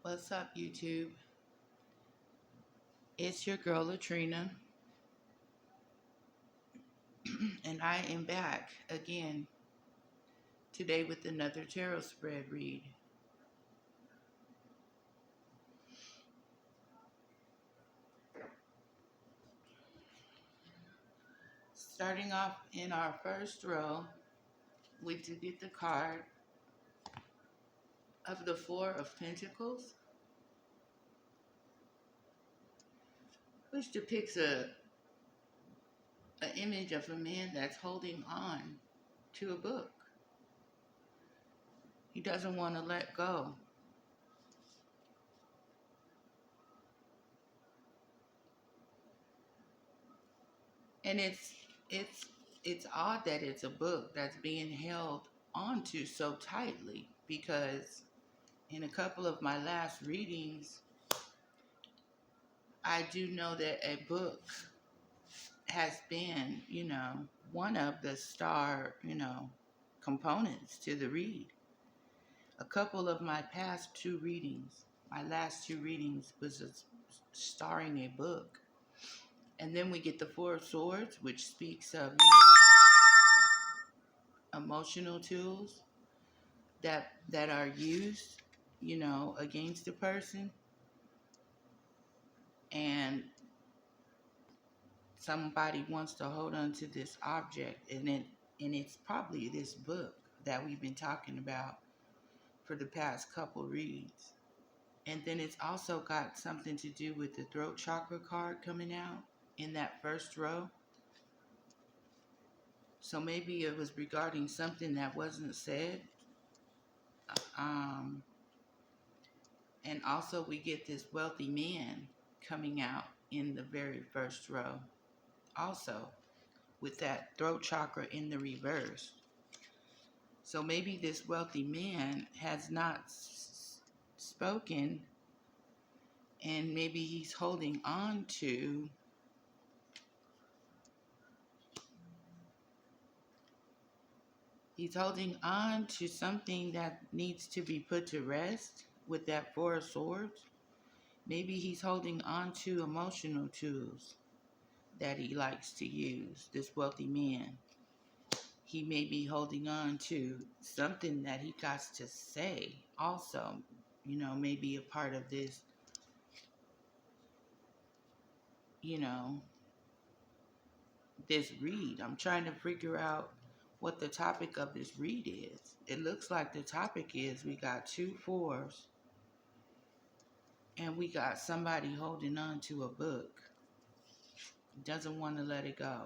What's up, YouTube? It's your girl Latrina, and I am back again today with another tarot spread read. Starting off in our first row, we do get the card of the Four of Pentacles, which depicts an image of a man that's holding on to a book. He doesn't want to let go. And it's odd that it's a book that's being held onto so tightly, because in a couple of my last readings, I do know that a book has been, one of the star, components to the read. A couple of my past two readings, my last two readings was starring a book. And then we get the Four of Swords, which speaks of emotional tools that are used, against a person. And somebody wants to hold on to this object, and it's probably this book that we've been talking about for the past couple reads. And then it's also got something to do with the throat chakra card coming out in that first row. So maybe it was regarding something that wasn't said. Um, and also we get this wealthy man coming out in the very first row also, with that throat chakra in the reverse. So maybe this wealthy man has not spoken, and maybe he's holding on to something that needs to be put to rest with that Four of Swords. Maybe he's holding on to emotional tools that he likes to use, this wealthy man. He may be holding on to something that he got to say also, maybe a part of this, this read. I'm trying to figure out what the topic of this read is. It looks like the topic is we got two fours and we got somebody holding on to a book. Doesn't want to let it go.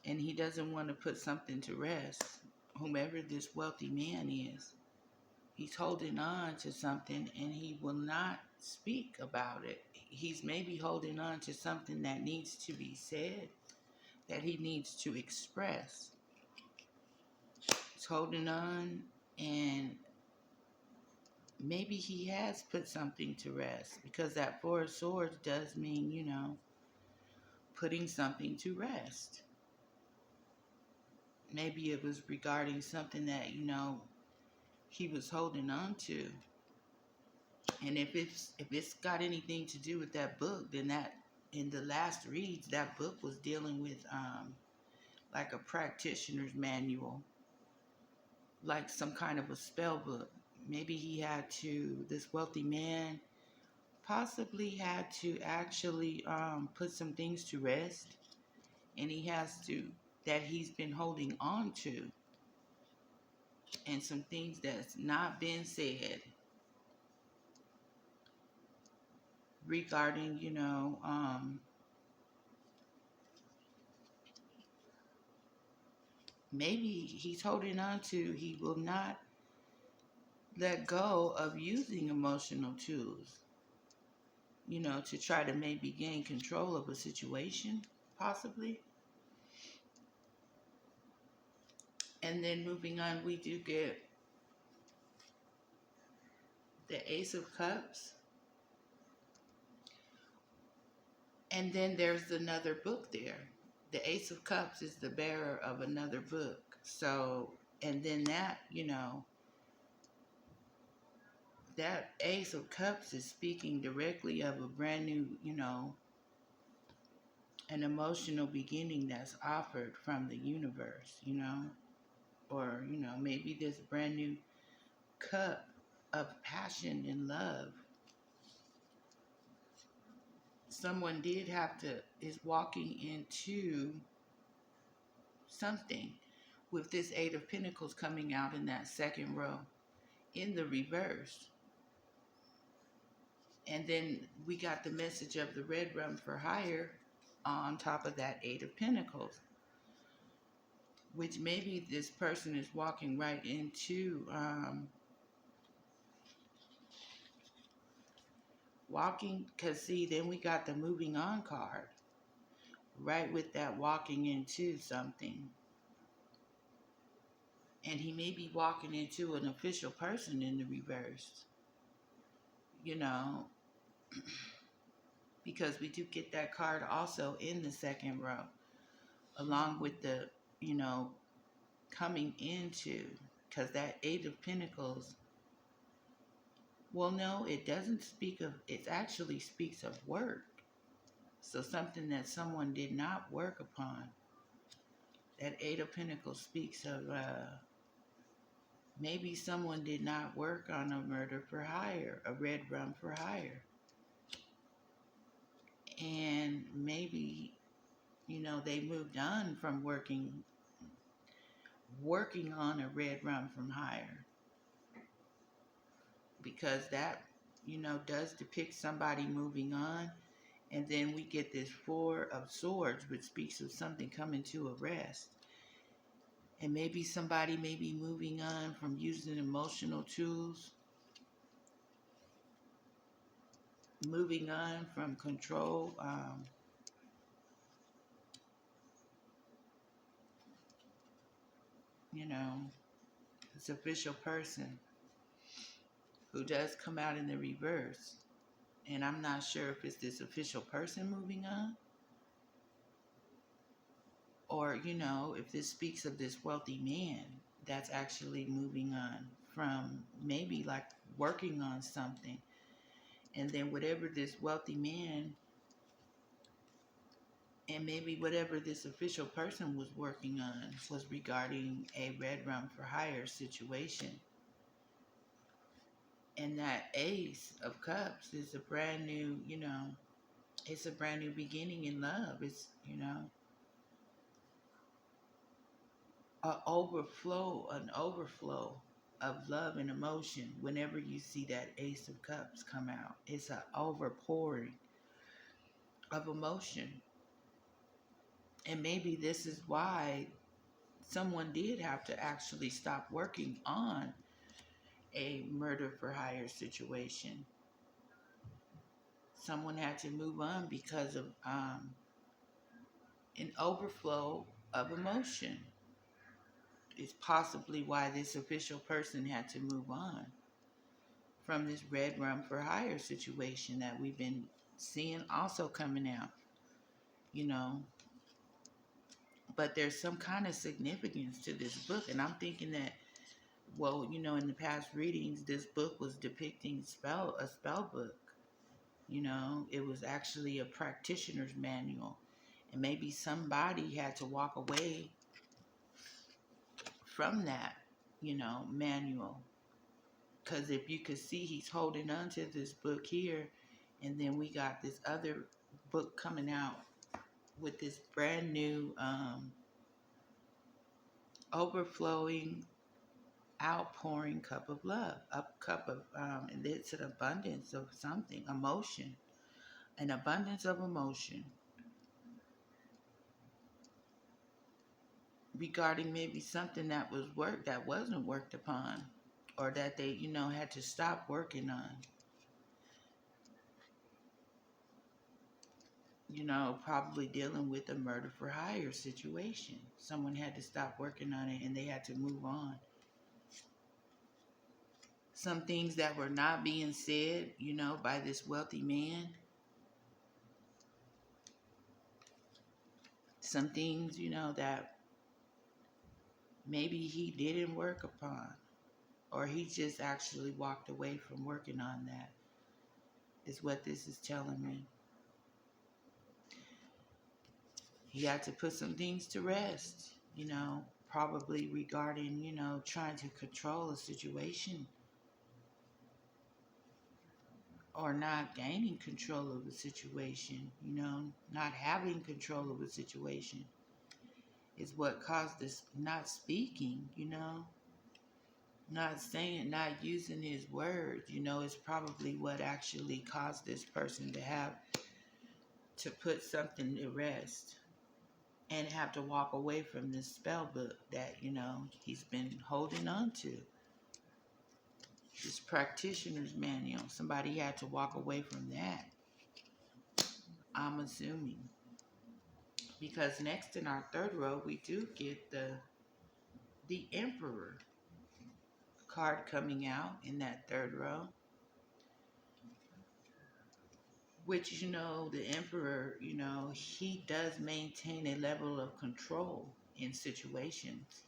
And he doesn't want to put something to rest. Whomever this wealthy man is, he's holding on to something and he will not speak about it. He's maybe holding on to something that needs to be said, that he needs to express. He's holding on, and maybe he has put something to rest, because that Four of Swords does mean, putting something to rest. Maybe it was regarding something that, he was holding on to. And if it's got anything to do with that book, then that, in the last reads, that book was dealing with like a practitioner's manual, like some kind of a spell book. Maybe this wealthy man possibly had to actually put some things to rest, and that he's been holding on to, and some things that's not been said regarding, maybe he's holding on to, he will not let go of using emotional tools, to try to maybe gain control of a situation, possibly. And then moving on, we do get the Ace of Cups. And then there's another book there. The Ace of Cups is the bearer of another book. So, and then that, that Ace of Cups is speaking directly of a brand new, an emotional beginning that's offered from the universe, or, maybe this brand new cup of passion and love. Someone is walking into something with this Eight of Pentacles coming out in that second row in the reverse. And then we got the message of the red rum for hire on top of that Eight of Pentacles, which maybe this person is walking right into, because see, then we got the moving on card, right with that walking into something. And he may be walking into an official person in the reverse, because we do get that card also in the second row, along with the, coming into, because that Eight of Pentacles, well, no, it doesn't speak of, it actually speaks of work. So something that someone did not work upon. That Eight of Pentacles speaks of maybe someone did not work on a murder for hire, a red rum for hire. And maybe, they moved on from working on a red rum from hire. Because that, does depict somebody moving on. And then we get this Four of Swords, which speaks of something coming to a rest. And maybe somebody may be moving on from using emotional tools, moving on from control. This official person who does come out in the reverse. And I'm not sure if it's this official person moving on, or, if this speaks of this wealthy man that's actually moving on from maybe like working on something. And then whatever this wealthy man, and maybe whatever this official person was working on was regarding a red rum for hire situation. And that Ace of Cups is a brand new, it's a brand new beginning in love. It's, an overflow of love and emotion. Whenever you see that Ace of Cups come out, it's an overpouring of emotion. And maybe this is why someone did have to actually stop working on a murder for hire situation. Someone had to move on because of an overflow of emotion. It's possibly why this official person had to move on from this red rum for hire situation that we've been seeing also coming out, But there's some kind of significance to this book. And I'm thinking that, well, in the past readings, this book was depicting a spell book. It was actually a practitioner's manual. And maybe somebody had to walk away from that, manual. Because if you could see, he's holding on to this book here. And then we got this other book coming out with this brand new overflowing, outpouring cup of love. A cup of, and it's an abundance of something, emotion. An abundance of emotion. Regarding maybe something that wasn't worked upon, or that they, had to stop working on. Probably dealing with a murder for hire situation. Someone had to stop working on it and they had to move on. Some things that were not being said, by this wealthy man. Some things, that maybe he didn't work upon. Or he just actually walked away from working on that, is what this is telling me. He had to put some things to rest, probably regarding, trying to control a situation or not gaining control of the situation, not having control of the situation is what caused this not speaking, not saying, not using his words, is probably what actually caused this person to put something to rest and have to walk away from this spell book that, he's been holding on to. This practitioner's manual. Somebody had to walk away from that, I'm assuming. Because next in our third row, we do get the Emperor card coming out in that third row. Which, the Emperor, he does maintain a level of control in situations.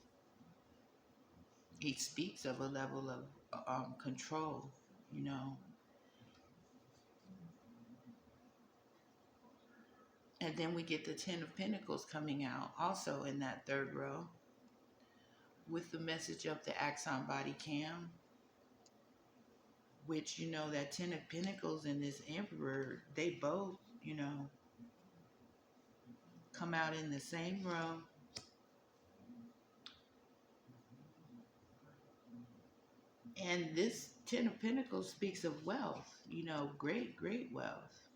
He speaks of a level of control, And then we get the Ten of Pentacles coming out also in that third row with the message of the Axon Body Cam, which, that Ten of Pentacles and this Emperor, they both, come out in the same row. And this Ten of Pentacles speaks of wealth, great, great wealth.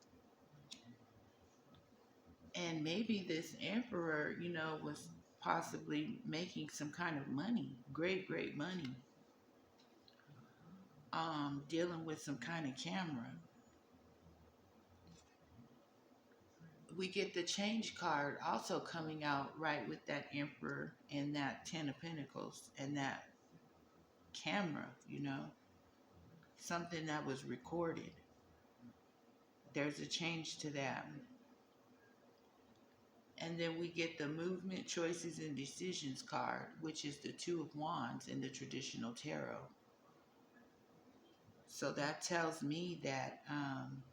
And maybe this Emperor, was possibly making some kind of money, great, great money, dealing with some kind of camera. We get the Change card also coming out right with that Emperor and that Ten of Pentacles and that camera, something that was recorded. There's a change to that. And then we get the Movement, Choices, and Decisions card, which is the Two of Wands in the traditional tarot. So that tells me that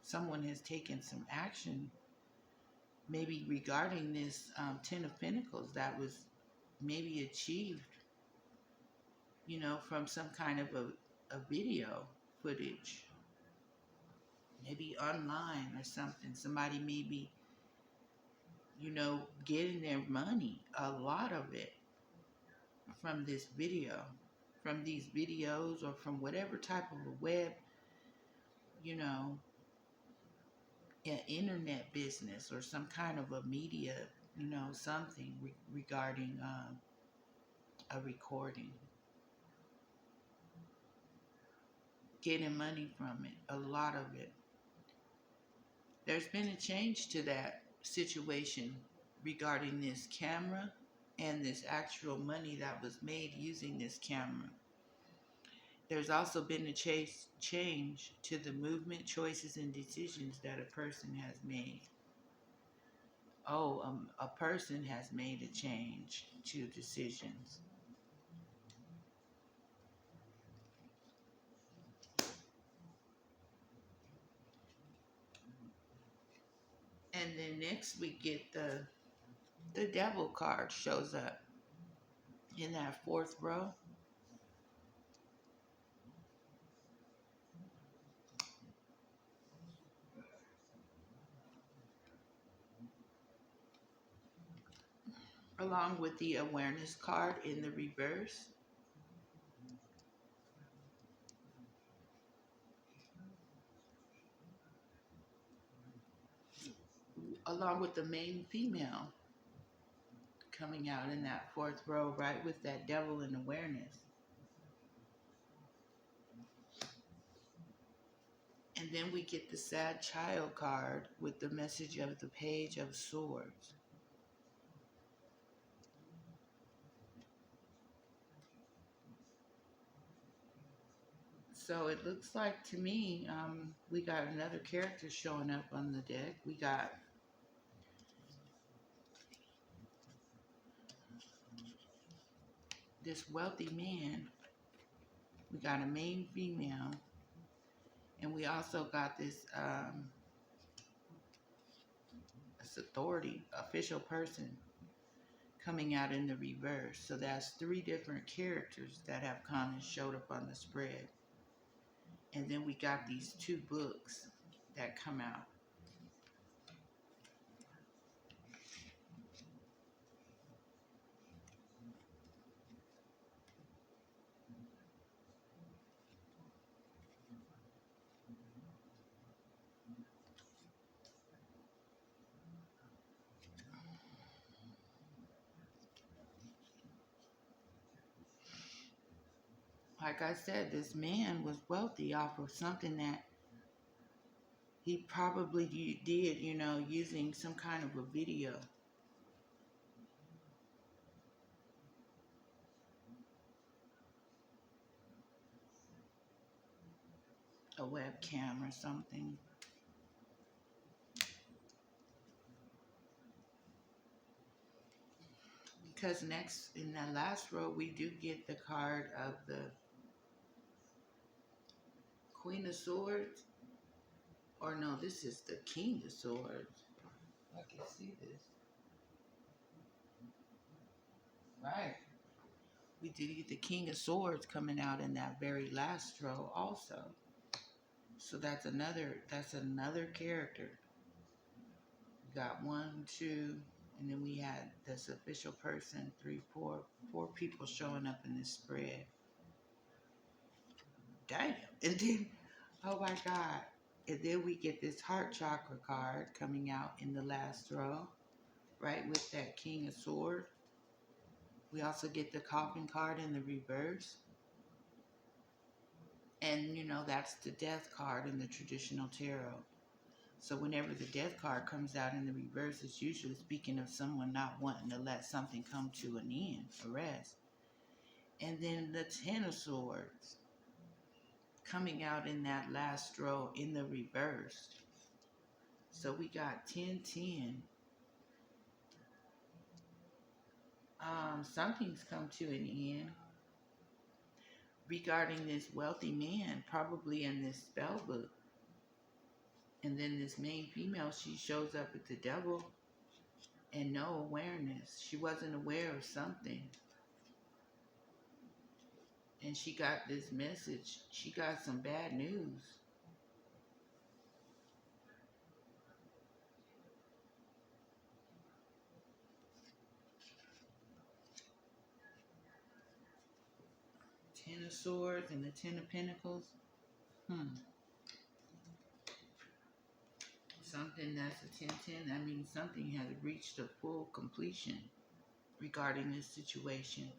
someone has taken some action, maybe regarding this Ten of Pentacles that was maybe achieved, from some kind of a video footage, maybe online or something. Somebody maybe, getting their money, a lot of it, from this video, from these videos, or from whatever type of a web, an internet business or some kind of a media, something regarding a recording. Getting money from it, a lot of it. There's been a change to that situation regarding this camera and this actual money that was made using this camera. There's also been a change to the movement, choices, and decisions that a person has made. A person has made a change to decisions. And then next we get the Devil card shows up in that fourth row. Along with the Awareness card in the reverse. Along with the main female coming out in that fourth row, right with that Devil in Awareness. And then we get the Sad Child card with the message of the Page of Swords. So it looks like to me, we got another character showing up on the deck. We got this wealthy man We got a main female, and we also got this authority, official person coming out in the reverse. So that's three different characters that have kind of showed up on the spread. And then we got these two books that come out. Like I said, this man was wealthy off of something that he probably did, using some kind of a video, a webcam or something. Because next, in that last row, we do get the card of the Queen of Swords. Or no, this is the King of Swords. I can see this. Right. We do get the King of Swords coming out in that very last row also. So that's another character. We got 1, 2, and then we had this official person, 3, 4 people showing up in this spread. Damn. And then, oh my God. And then we get this heart chakra card coming out in the last row, right, with that King of Swords. We also get the coffin card in the reverse. And, that's the death card in the traditional tarot. So whenever the death card comes out in the reverse, it's usually speaking of someone not wanting to let something come to an end, a rest. And then the Ten of Swords coming out in that last row in the reverse. So we got 10, 10. Something's come to an end regarding this wealthy man, probably in this spell book. And then this main female, she shows up with the devil and no awareness. She wasn't aware of something. And she got this message. She got some bad news. Ten of Swords and the Ten of Pentacles. Something that's a 10-10, that means something has reached a full completion regarding this situation.